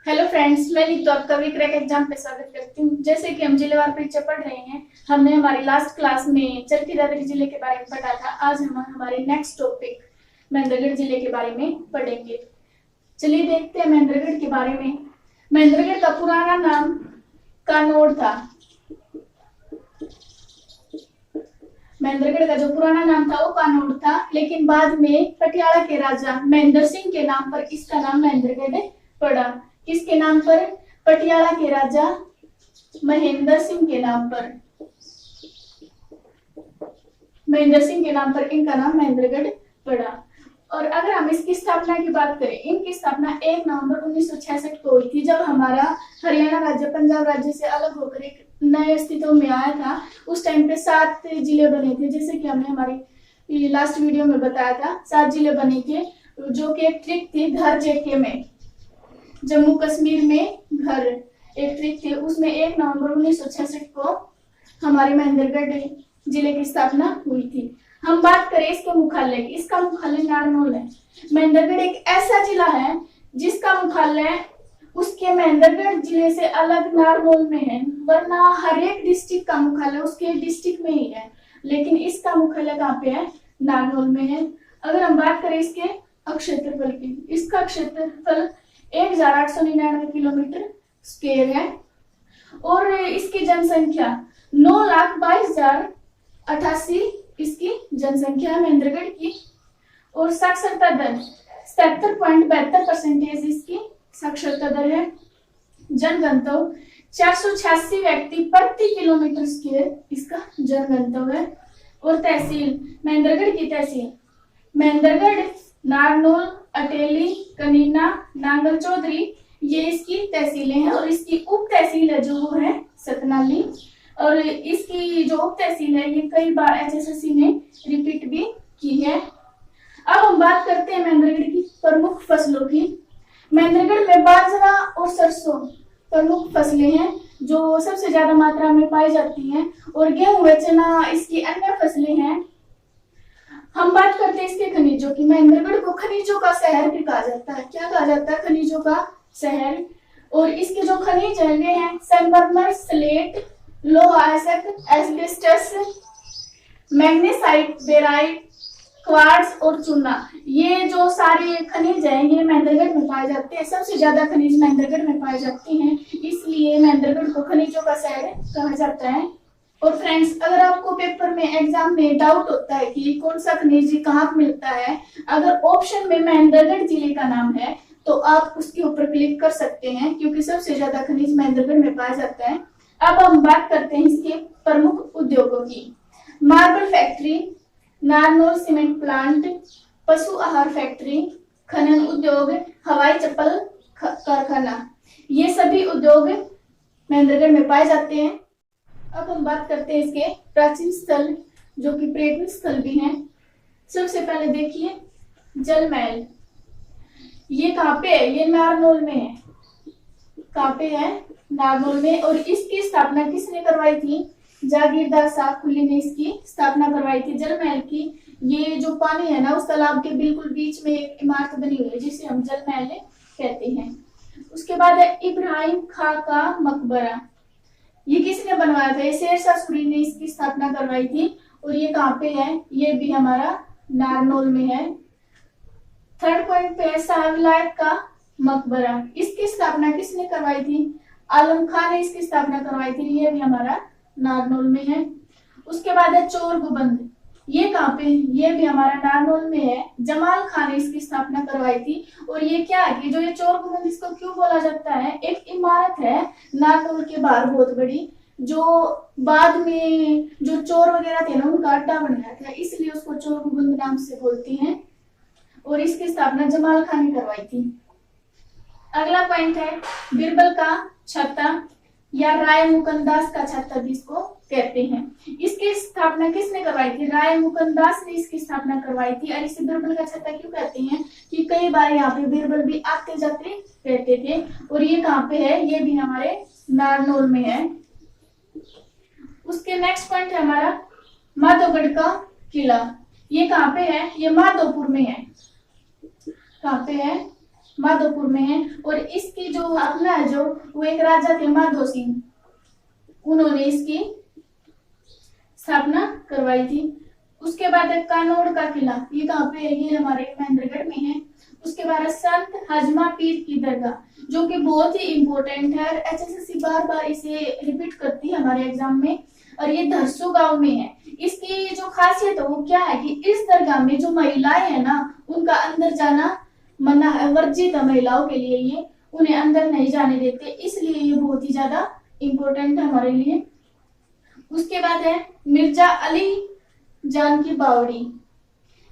Hello friends, मैं नीतू आपका crack exam पे स्वागत करती हूँ। जैसे कि हम जिलेवार परीक्षा पढ़ रहे हैं, हमने हमारी लास्ट क्लास में चरखी दादरी जिले के बारे में पढ़ा था। आज हम हमारे नेक्स्ट टॉपिक महेंद्रगढ़ जिले के बारे में पढ़ेंगे। चलिए देखते हैं महेंद्रगढ़ के बारे में। महेंद्रगढ़ का पुराना नाम कानोड़ था। महेंद्रगढ़ का जो पुराना नाम था वो कानोड़ था, लेकिन बाद में पटियाला के राजा महेंद्र सिंह के नाम पर इसका नाम महेंद्रगढ़ पड़ा। किसके नाम पर? पटियाला के राजा महेंद्र सिंह के नाम पर। महेंद्र सिंह के नाम पर इनका नाम महेंद्रगढ़ पड़ा। और अगर हम इसकी स्थापना की बात करें, इनकी स्थापना 1 नवंबर 1966 को हुई थी, जब हमारा हरियाणा राज्य पंजाब राज्य से अलग होकर एक नए अस्तित्व में आया था। उस टाइम पे 7 जिले बने थे, जैसे कि हमने हमारी लास्ट वीडियो में बताया था। 7 जिले बने थे, जो कि एक ट्रिक थी घर जेके में, जम्मू कश्मीर में घर एक ट्रिक थी। उसमें 1 नवंबर 1966 को हमारे महेंद्रगढ़ जिले की स्थापना हुई थी। हम बात करें इसके मुख्यालय की, इसका मुख्यालय नारनौल है। महेंद्रगढ़ एक ऐसा जिला है जिसका मुख्यालय उसके महेंद्रगढ़ जिले से अलग नारनौल में है, वरना हर एक डिस्ट्रिक्ट का मुख्यालय उसके डिस्ट्रिक्ट में ही है, लेकिन इसका मुख्यालय कहाँ पे है? नारनौल में है। अगर हम बात करें इसके क्षेत्रफल की, इसका क्षेत्रफल 1899 किलोमीटर स्क्वायर है और इसकी जनसंख्या 9,22,088 इसकी जनसंख्या है महेंद्रगढ़ की। और साक्षरता दर 77.72% इसकी साक्षरता दर है। जनघनत्व 486 व्यक्ति प्रति किलोमीटर स्क्वायर इसका जनघनत्व है। और तहसील, महेंद्रगढ़ की तहसील महेंद्रगढ़, नारनौल, अटेली, कनीना, नांगल चौधरी, ये इसकी तहसीलें हैं। और इसकी उप तहसील है जो वो है सतनाली। और इसकी जो उप तहसील है ये कई बार एचएसएससी ने रिपीट भी की है। अब हम बात करते हैं महेंद्रगढ़ की प्रमुख फसलों की। महेंद्रगढ़ में बाजरा और सरसों प्रमुख फसलें हैं जो सबसे ज्यादा मात्रा में पाई जाती हैं। और गेहूं व चना इसकी अन्य फसलें हैं। हम बात करते हैं इसके खनिजों की। महेंद्रगढ़ को खनिजों का शहर भी कहा जाता है। क्या कहा जाता है? खनिजों का शहर। और इसके जो खनिज है वे हैं संगमरमर, स्लेट, लोहा एसक, एस्बेस्टस, मैग्नेसाइट, बेराइट, क्वार्ट्ज और चूना। ये जो सारे खनिज हैं ये महेंद्रगढ़ में पाए जाते हैं। सबसे ज्यादा खनिज महेंद्रगढ़ में पाए जाते हैं, इसलिए महेंद्रगढ़ को खनिजों का शहर कहा जाता है। और फ्रेंड्स, अगर आपको पेपर में एग्जाम में डाउट होता है कि कौन सा खनिज कहाँ मिलता है, अगर ऑप्शन में महेंद्रगढ़ जिले का नाम है तो आप उसके ऊपर क्लिक कर सकते हैं, क्योंकि सबसे ज्यादा खनिज महेंद्रगढ़ में पाया जाता है। अब हम बात करते हैं इसके प्रमुख उद्योगों की। Marble factory, Narnaul cement plant, पशु आहार फैक्ट्री, खनन उद्योग, हवाई चप्पल कारखाना, ये सभी उद्योग महेंद्रगढ़ में पाए जाते हैं। अब हम बात करते हैं इसके प्राचीन स्थल जो कि पर्यटन स्थल भी हैं। सबसे पहले देखिए जल महल, ये कहाँ पे है? ये नारनौल में है। कहाँ पे है? नारनौल में। और इसकी स्थापना किसने करवाई थी? जागीरदार शाह कुली ने इसकी स्थापना करवाई थी जल महल की। ये जो पानी है ना, उस तालाब के बिल्कुल बीच में एक इमारत बनी हुई है जिसे हम जल महल कहते हैं। उसके बाद है इब्राहिम खां का मकबरा। ये किसने बनवाया था? ये शेरशाह सूरी ने इसकी स्थापना करवाई थी। और ये कहाँ पे है? ये भी हमारा नारनौल में है। थर्ड पॉइंट पे है शाह विलायत का मकबरा। इसकी स्थापना किसने करवाई थी? आलम खान ने इसकी स्थापना करवाई थी। ये भी हमारा नारनौल में है। उसके बाद है चोर गुबंद, ये कहाँ पे? ये भी हमारा नारनौल में है। जमाल खान ने इसकी स्थापना करवाई थी। और ये क्या है कि जो ये चोर गुबंद, इसको क्यों बोला जाता है? एक इमारत है नारनौल के बाहर बहुत बड़ी, जो बाद में जो चोर वगैरह थे ना उनका अड्डा बन गया था, इसलिए उसको चोर गुबंद नाम से बोलते हैं। और इसकी स्थापना जमाल खान ने करवाई थी। अगला पॉइंट है बीरबल का छत्ता या राय मुकंदास का छत्ता भी इसको कहते हैं। इसकी स्थापना किसने करवाई थी? राय मुकंदास ने इसकी स्थापना करवाई थी। और इसे बीरबल का छत्ता क्यों कहते हैं? कि कई बार यहाँ पे बीरबल भी आते जाते रहते थे। और ये कहाँ पे है? ये भी हमारे नारनौल में है। उसके नेक्स्ट पॉइंट है हमारा माधोगढ़ का किला। ये कहाँ पे है? ये माधोपुर में है। कहाँ पे है? माधोपुर में है। और इसकी जो जो अपना है जो वो एक राजा थे माधो सिंह, उन्होंने इसकी स्थापना करवाई थी। उसके बाद कानोड़ का किला, ये कहाँ पे है? ये हमारे महेंद्रगढ़ में है। उसके बाद संत हजमा पीर की दरगाह, जो कि बहुत ही इंपॉर्टेंट है, एचएसएससी बार बार इसे रिपीट करती है हमारे एग्जाम में, और ये धरसू गांव में है। इसकी जो खासियत है वो क्या है कि इस दरगाह में जो महिलाएं है ना, उनका अंदर जाना मना है, वर्जित है महिलाओं के लिए, ये उन्हें अंदर नहीं जाने देते, इसलिए ये बहुत ही ज्यादा इंपॉर्टेंट है हमारे लिए। उसके बाद है मिर्जा अली जान की बावड़ी,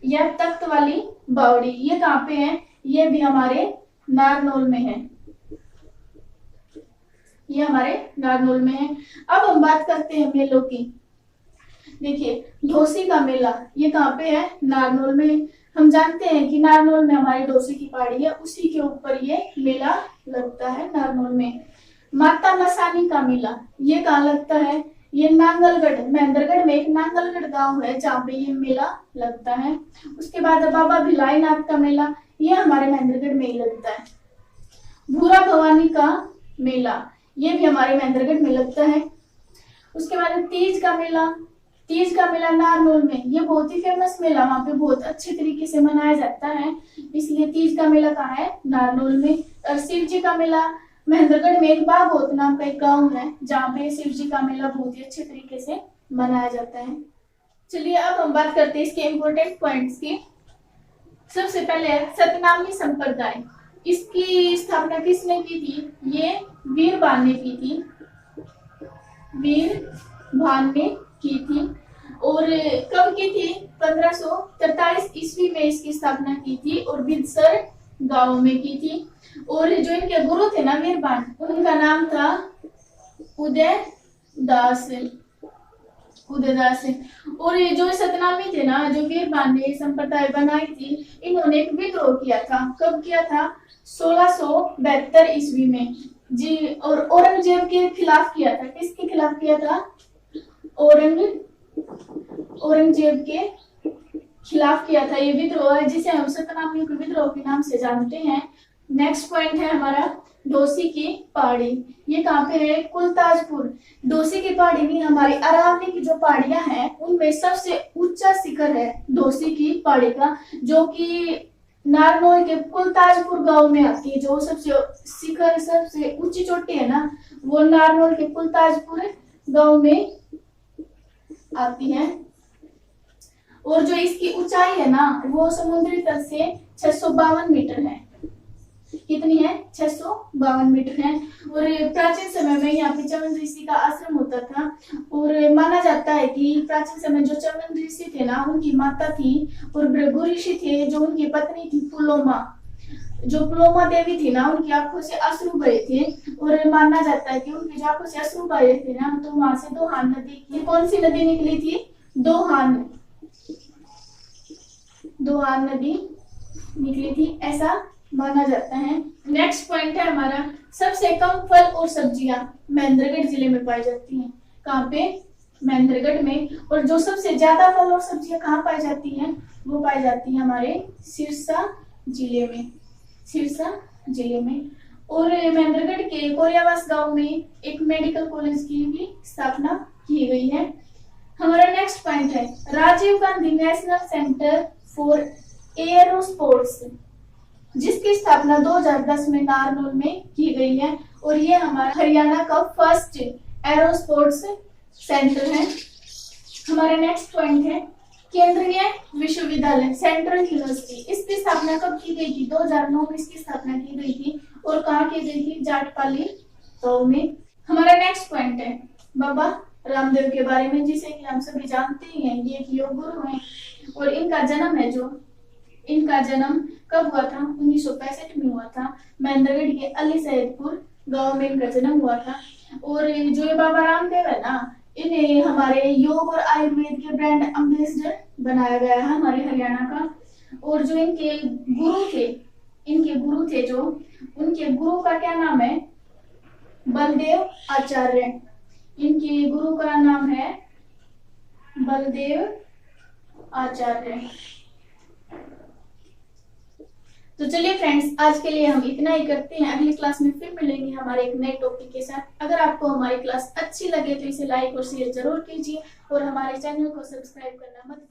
यह तख्त वाली बावड़ी, ये कहाँ पे है? ये भी हमारे नारनौल में है, ये हमारे नारनौल में है। अब हम बात करते हैं मेलों की। देखिए ढोसी का मेला, ये कहाँ पे है? नारनौल में। हम जानते हैं कि नारनौल में हमारी ढोसी की पहाड़ी है, उसी के ऊपर ये मेला लगता है नारनौल में। माता मसानी का मेला, ये कहाँ लगता है? ये नांगलगढ़, महेंद्रगढ़ में एक नांगलगढ़ गांव है जहाँ पे ये मेला लगता है। उसके बाद बाबा भिलाई नाथ का मेला, ये हमारे महेंद्रगढ़ में ही लगता है। भूरा भवानी का मेला, ये भी हमारे महेंद्रगढ़ में लगता है। उसके बाद तीज का मेला, तीज का मेला नारनौल में, ये बहुत ही फेमस मेला, वहां पे बहुत अच्छे तरीके से मनाया जाता है, इसलिए तीज का मेला कहाँ है? नारनौल में। और शिव जी का मेला, महेंद्रगढ़ में एक बागोत नाम का एक गांव है जहाँ पे शिव जी का मेला बहुत ही अच्छे तरीके से मनाया जाता है। चलिए अब हम बात करते हैं इसके इम्पोर्टेंट पॉइंट्स की। सबसे पहले सतनामी संप्रदाय, इसकी स्थापना किसने की थी? ये वीर भान ने की थी, वीर भान ने की थी। और कब की थी? 1543 ईस्वी में इसकी स्थापना की थी और बिदसर गांव में की थी। और जो इनके गुरु थे ना वीरबान, उनका नाम था उदयदास, उदयदास। और ये जो सतनामी थे ना, जो वीरबान ने संप्रदाय बनाई थी, इन्होंने एक विद्रोह किया था। कब किया था? 1672 ईस्वी में जी, और औरंगजेब के खिलाफ किया था। किसके खिलाफ किया था? औरंगजेब के खिलाफ किया था ये विद्रोह है, जिसे हम सतनामी के विद्रोह के नाम से जानते हैं। नेक्स्ट पॉइंट है हमारा डोसी की पहाड़ी, ये कहाँ पे है? कुलताजपुर। डोसी की पहाड़ी नहीं, हमारी अरावली की जो पहाड़ियां हैं उनमें सबसे ऊंचा शिखर है डोसी की पहाड़ी का, जो कि नारनौल के कुलताजपुर गांव में आती है। जो सबसे शिखर, सबसे ऊंची चोटी है ना, वो नारनौल के कुलताजपुर गांव में आती है। और जो इसकी ऊंचाई है ना, वो समुद्री तल से 652 मीटर है। कितनी है? 652 मीटर है। और प्राचीन समय में यहाँ पे चवन ऋषि का आश्रम होता था, और माना जाता है कि प्राचीन समय जो चवन ऋषि थे ना, उनकी माता थी, और भृगु ऋषि थे जो उनकी पत्नी थी पुलोमा। जो पुलोमा देवी थी ना, उनकी आंखों से अश्रु बहे थे, और माना जाता है कि उनकी जो आंखों से अश्रु बहे थे ना, तो वहां से दोहान नदी, ये कौन सी नदी निकली थी? दोहान नदी निकली थी, ऐसा माना जाता है। नेक्स्ट पॉइंट है हमारा, सबसे कम फल और सब्जियां महेंद्रगढ़ जिले में पाई जाती हैं। कहाँ पे? महेंद्रगढ़ में। और जो सबसे ज्यादा फल और सब्जियां कहाँ पाई जाती हैं? वो पाई जाती है हमारे सिरसा जिले में, सिरसा जिले में। और महेंद्रगढ़ के कोरियावास गांव में एक मेडिकल कॉलेज की भी स्थापना की गई है। हमारा नेक्स्ट पॉइंट है Rajiv Gandhi national centre for aero sports, जिसकी स्थापना 2010 में नारनौल में की गई है, और ये हमारा हरियाणा का फर्स्ट एरो स्पोर्ट्स सेंटर है। हमारा नेक्स्ट पॉइंट है केंद्रीय विश्वविद्यालय, सेंट्रल यूनिवर्सिटी। इसकी स्थापना कब की गई थी? 2009 में इसकी स्थापना की गई थी, और कहाँ की गई थी? जाटपाली गांव में। हमारा नेक्स्ट पॉइंट है बाबा रामदेव के बारे में, जिसे कि हम सभी जानते ही हैं, ये एक योग गुरु हैं, और इनका जन्म है जो, इनका जन्म कब हुआ था? 1965 में हुआ था। महेंद्रगढ़ के अली सैदपुर गांव में इनका जन्म हुआ था। और जो ये बाबा रामदेव है ना, इन्हें हमारे योग और आयुर्वेद के ब्रांड एम्बेसडर बनाया गया है हमारे हरियाणा का। और जो इनके गुरु थे, जो उनके गुरु का क्या नाम है? बलदेव आचार्य। इनके गुरु का नाम है बलदेव आचार्य। तो चलिए फ्रेंड्स, आज के लिए हम इतना ही करते हैं। अगली क्लास में फिर मिलेंगे हमारे एक नए टॉपिक के साथ। अगर आपको हमारी क्लास अच्छी लगे तो इसे लाइक और शेयर जरूर कीजिए और हमारे चैनल को सब्सक्राइब करना मत